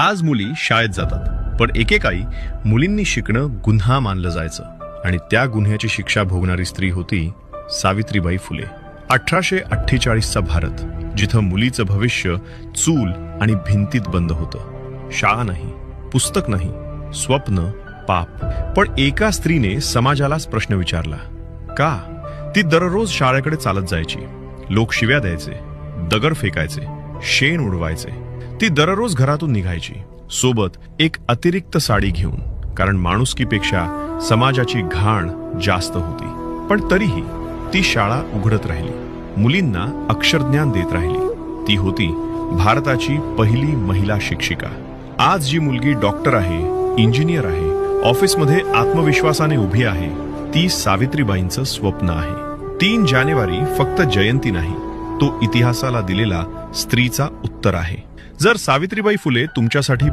आज मुली शाळेत जातात, पण एकेकाळी मुलींनी शिकणं गुन्हा मानलं जायचं आणि त्या गुन्ह्याची शिक्षा भोगणारी स्त्री होती सावित्रीबाई फुले. 1848चा भारत, जिथं मुलीचं भविष्य चूल आणि भिंतीत बंद होतं. शाळा नाही, पुस्तक नाही, स्वप्न पाप. पण एका स्त्रीने समाजालाच प्रश्न विचारला, का? ती दररोज शाळेकडे चालत जायची. लोक शिव्या द्यायचे, दगड फेकायचे, शेण उडवायचे. ती दररोज घरातून निघायची, सोबत एक अतिरिक्त साडी घेऊन, कारण माणुसकीपेक्षा समाजाची घाण जास्त होती. पण तरीही ती शाळा उघडत राहिली, मुलींना अक्षरज्ञान देत राहिली. ती होती भारताची पहिली महिला शिक्षिका. आज जी मुलगी डॉक्टर आहे, इंजिनियर आहे, ऑफिसमध्ये आत्मविश्वासाने उभी आहे, ती सावित्रीबाईंचं स्वप्न आहे. 3 जानेवारी फक्त जयंती नाही, तो इतिहासाला दिलेला स्त्रीचा उत्तर आहे. जर सावित्रीबाई फुले तुमच्यासाठी